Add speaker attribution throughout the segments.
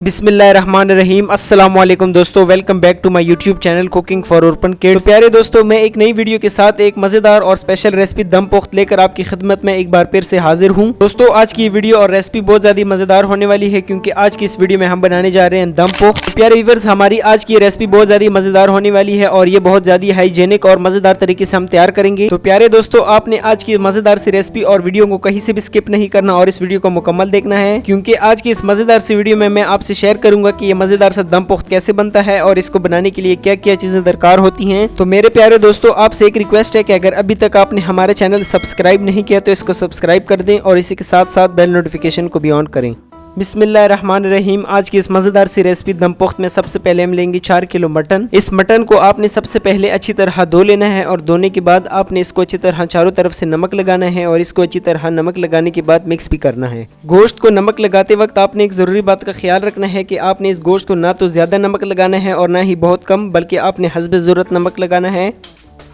Speaker 1: बिस्मिल्लाहिर्रहमानिर्रहीम अस्सलाम वालेकुम दोस्तों, welcome back to my YouTube channel cooking for urban kids. तो प्यारे दोस्तों, मैं एक नई वीडियो के साथ एक मजेदार और स्पेशल रेसिपी दम पोख्त लेकर आपकी खिदमत में एक बार फिर से हाजिर हूं। दोस्तों, आज की वीडियो और रेसिपी बहुत ज्यादा मजेदार होने वाली है क्योंकि आज की इस वीडियो में हम बनाने जा रहे हैं दम पोख्त। तो प्यारे व्यूअर्स, हमारी आज की रेसिपी बहुत ज्यादा मजेदार होने वाली है और ये बहुत ज्यादा हाइजेनिक और मजेदार तरीके से हम तैयार करेंगे। तो प्यारे दोस्तों, आपने आज की मजेदार सी रेसिपी और वीडियो को कहीं से भी स्किप नहीं करना और इस वीडियो को मुकम्मल देखना है, क्योंकि आज की इस मजेदार सी वीडियो में मैं आपसे शेयर करूंगा कि ये मजेदार सा दम पोख्त कैसे बनता है और इसको बनाने के लिए क्या क्या चीजें दरकार होती हैं। तो मेरे प्यारे दोस्तों, आपसे एक रिक्वेस्ट है कि अगर अभी तक आपने हमारे चैनल सब्सक्राइब नहीं किया तो इसको सब्सक्राइब कर दें और इसी के साथ साथ बेल नोटिफिकेशन को भी ऑन करें। बिस्मिल्लाहिर्रहमानिर्रहीम। आज की इस मजेदार सी रेसिपी दम पोख्त में सबसे पहले हम लेंगे 4 किलो मटन। इस मटन को आपने सबसे पहले अच्छी तरह धो लेना है और धोने के बाद आपने इसको अच्छी तरह चारों तरफ से नमक लगाना है और इसको अच्छी तरह नमक लगाने के बाद मिक्स भी करना है। गोश्त को नमक लगाते वक्त आपने एक जरूरी बात का ख्याल रखना है कि आपने इस गोश्त को ना तो ज्यादा नमक लगाना है और ना ही बहुत कम, बल्कि आपने हस्ब ज़रूरत नमक लगाना है।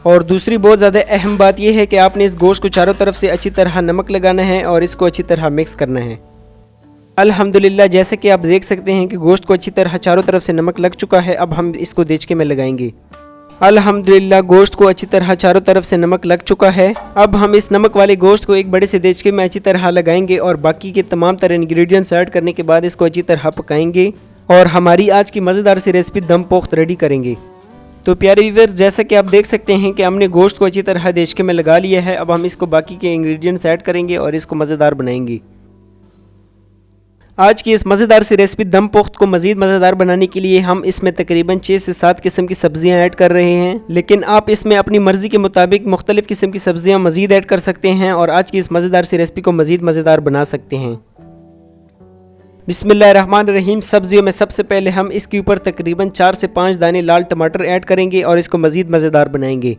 Speaker 1: और दूसरी बहुत ज़्यादा अहम बात यह है कि आपने इस गोश्त को चारों तरफ से अच्छी तरह नमक लगाना है और इसको अच्छी तरह मिक्स करना है। अल्हम्दुलिल्लाह, जैसे कि आप देख सकते हैं कि गोश्त को अच्छी तरह चारों तरफ से नमक लग चुका है। अब हम इसको देचके में लगाएंगे। अल्हम्दुलिल्लाह, गोश्त को अच्छी तरह चारों तरफ से नमक लग चुका है। अब हम इस नमक वाले गोश्त को एक बड़े से देचके में अच्छी तरह लगाएंगे और बाकी के तमाम तरह इंग्रेडिएंट्स ऐड करने के बाद इसको अच्छी तरह पकाएंगे और हमारी आज की मज़ेदार सी रेसिपी दम पोख्त रेडी करेंगे। तो प्यारे व्यूअर्स, जैसा कि आप देख सकते हैं कि हमने गोश्त को अच्छी तरह देचके में लगा लिया है। अब हम इसको बाकी के इंग्रेडिएंट्स ऐड करेंगे और इसको मज़ेदार बनाएंगे। आज की इस मज़ेदार सी रेसिपी दम पोख्त को मज़ीद मज़ेदार बनाने के लिए हम इसमें तकरीबन 6 से 7 किस्म की सब्जियां ऐड कर रहे हैं, लेकिन आप इसमें अपनी मर्ज़ी के मुताबिक मुख्तलिफ किस्म की सब्जियां मज़ीद ऐड कर सकते हैं और आज की इस मज़ेदार सी रेसिपी को मज़ीद मज़ेदार बना सकते हैं। बिस्मिल्लाहिर्रहमानिर्रहीम। सब्जियों में सबसे पहले हम इसके ऊपर तकरीबन 4 से 5 दाने लाल टमाटर ऐड करेंगे और इसको मज़ीद मज़ेदार बनाएंगे।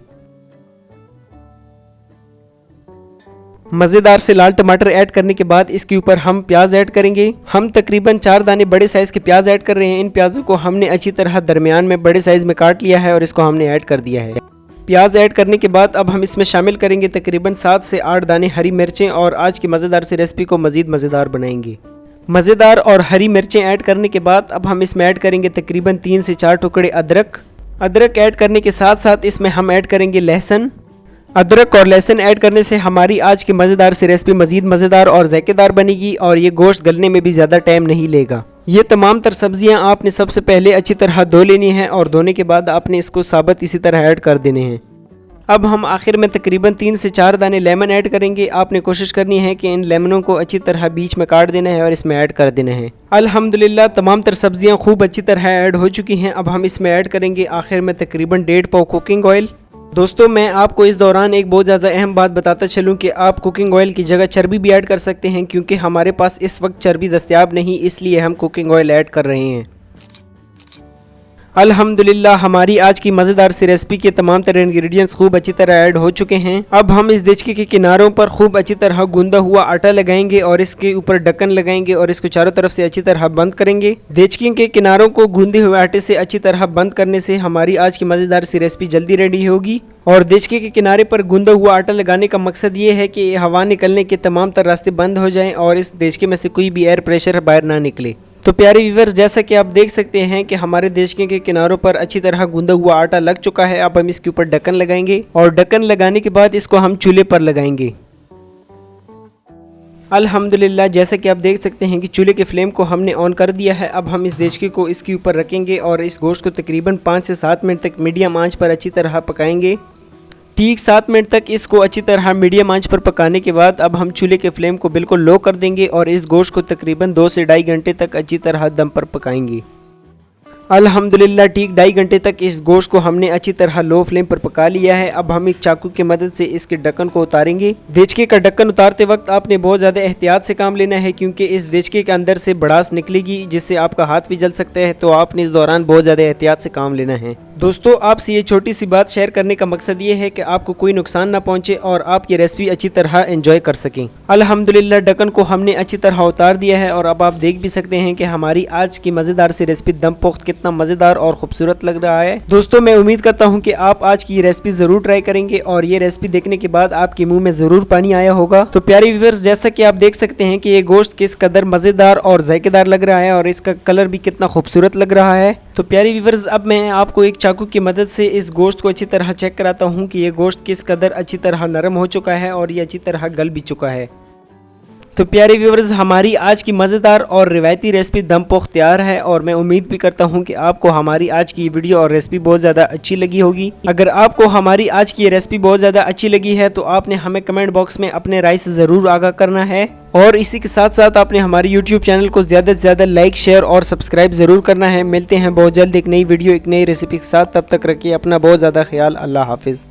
Speaker 1: मज़ेदार से लाल टमाटर ऐड करने के बाद इसके ऊपर हम प्याज ऐड करेंगे। हम तकरीबन 4 दाने बड़े साइज़ के प्याज ऐड कर रहे हैं। इन प्याजों को हमने अच्छी तरह दरमियान में बड़े साइज़ में काट लिया है और इसको हमने ऐड कर दिया है। प्याज ऐड करने के बाद अब हम इसमें शामिल करेंगे तकरीबन 7 से 8 दाने हरी मिर्चें और आज की मज़ेदार सी रेसिपी को मज़ीद मज़ेदार बनाएंगे। मज़ेदार और हरी मिर्चें ऐड करने के बाद अब हम इसमें ऐड करेंगे तकरीबन 3 से 4 टुकड़े अदरक ऐड करने के साथ साथ इसमें हम ऐड करेंगे लहसुन। अदरक और लहसुन ऐड करने से हमारी आज की मज़ेदार सी रेसिपी मज़ीद मज़ेदार और ज़ायकेदार बनेगी और ये गोश्त गलने में भी ज़्यादा टाइम नहीं लेगा। ये तमाम तर सब्जियां आपने सबसे पहले अच्छी तरह धो लेनी है और धोने के बाद आपने इसको साबुत इसी तरह ऐड कर देने हैं। अब हम आखिर में तकरीबन 3 से 4 दाने लेमन ऐड करेंगे। आपने कोशिश करनी है कि इन लेमनों को अच्छी तरह बीच में काट देना है और इसमें ऐड कर देना है। अल्हम्दुलिल्लाह, तमाम तर सब्जियां खूब अच्छी तरह ऐड हो चुकी हैं। अब हम इसमें ऐड करेंगे आखिर में तकरीबन 1.5 पाव कुकिंग ऑयल। दोस्तों, मैं आपको इस दौरान एक बहुत ज़्यादा अहम बात बताता चलूं कि आप कुकिंग ऑयल की जगह चर्बी भी ऐड कर सकते हैं, क्योंकि हमारे पास इस वक्त चर्बी दस्तयाब नहीं, इसलिए हम कुकिंग ऑयल ऐड कर रहे हैं। अल्हम्दुलिल्लाह, हमारी आज की मज़ेदार सी रेसिपी के तमाम तरह इंग्रेडिएंट्स खूब अच्छी तरह ऐड हो चुके हैं। अब हम इस देचके के किनारों पर खूब अच्छी तरह गूंदा हुआ आटा लगाएंगे और इसके ऊपर ढक्कन लगाएंगे और इसको चारों तरफ से अच्छी तरह बंद करेंगे। देचके के किनारों को गूंदे हुए आटे से अच्छी तरह बंद करने से हमारी आज की मज़ेदार सी रेसिपी जल्दी रेडी होगी। और देचके के किनारे पर गूंदा हुआ आटा लगाने का मकसद ये है कि हवा निकलने के तमाम तर रास्ते बंद हो जाएं और इस देचके में से कोई भी एयर प्रेशर बाहर ना निकले। तो प्यारे व्यूअर्स, जैसा कि आप देख सकते हैं कि हमारे देचके के किनारों पर अच्छी तरह गूंदा हुआ आटा लग चुका है। अब हम इसके ऊपर ढक्कन लगाएंगे और ढक्कन लगाने के बाद इसको हम चूल्हे पर लगाएंगे। अल्हम्दुलिल्लाह, जैसा कि आप देख सकते हैं कि चूल्हे के फ्लेम को हमने ऑन कर दिया है। अब हम इस देचके को इसके ऊपर रखेंगे और इस गोश्त को तकरीबन 5 से 7 मिनट तक मीडियम आंच पर अच्छी तरह पकाएंगे। ठीक 7 मिनट तक इसको अच्छी तरह मीडियम आंच पर पकाने के बाद अब हम चूल्हे के फ्लेम को बिल्कुल लो कर देंगे और इस गोश्त को तकरीबन 2 से 2.5 घंटे तक अच्छी तरह दम पर पकाएंगे। अल्हम्दुलिल्लाह, ठीक 2.5 घंटे तक इस गोश्त को हमने अच्छी तरह लो फ्लेम पर पका लिया है। अब हम एक चाकू की मदद से इसके ढक्कन को उतारेंगे। देचके का ढक्कन उतारते वक्त आपने बहुत ज़्यादा एहतियात से काम लेना है, क्योंकि इस देचके के अंदर से भड़ास निकलेगी जिससे आपका हाथ भी जल सकता है। तो आपने इस दौरान बहुत ज़्यादा एहतियात से काम लेना है। दोस्तों, आपसे ये छोटी सी बात शेयर करने का मकसद ये है कि आपको कोई नुकसान ना पहुंचे और आप ये रेसिपी अच्छी तरह एंजॉय कर सकें। अल्हम्दुलिल्लाह, ढक्कन को हमने अच्छी तरह उतार दिया है और अब आप देख भी सकते हैं कि हमारी आज की मज़ेदार सी रेसिपी दम पोख्त के कितना मजेदार और खूबसूरत लग रहा है। दोस्तों मैं उम्मीद करता हूँ कि आप आज की ये रेसिपी जरूर ट्राई करेंगे और ये रेसिपी देखने के बाद आपके मुंह में जरूर पानी आया होगा। तो प्यारे व्यूअर्स, जैसा कि आप देख सकते हैं कि ये गोश्त किस कदर मजेदार और जायकेदार लग रहा है और इसका कलर भी कितना खूबसूरत लग रहा है। तो प्यारे व्यूअर्स, अब मैं आपको एक चाकू की मदद से इस गोश्त को अच्छी तरह चेक कराता हूँ कि ये गोश्त किस कदर अच्छी तरह नरम हो चुका है और ये अच्छी तरह गल भी चुका है। तो प्यारे व्यूअर्स, हमारी आज की मज़ेदार और रिवायती रेसिपी दम पोख्त तैयार है और मैं उम्मीद भी करता हूं कि आपको हमारी आज की वीडियो और रेसिपी बहुत ज़्यादा अच्छी लगी होगी। अगर आपको हमारी आज की रेसिपी बहुत ज़्यादा अच्छी लगी है तो आपने हमें कमेंट बॉक्स में अपने राय से ज़रूर आगाह करना है और इसी के साथ साथ आपने हमारे यूट्यूब चैनल को ज़्यादा से ज़्यादा लाइक, शेयर और सब्सक्राइब ज़रूर करना है। मिलते हैं बहुत जल्द एक नई वीडियो एक नई रेसिपी के साथ। तब तक रखिए अपना बहुत ज़्यादा ख्याल। अल्लाह हाफिज़।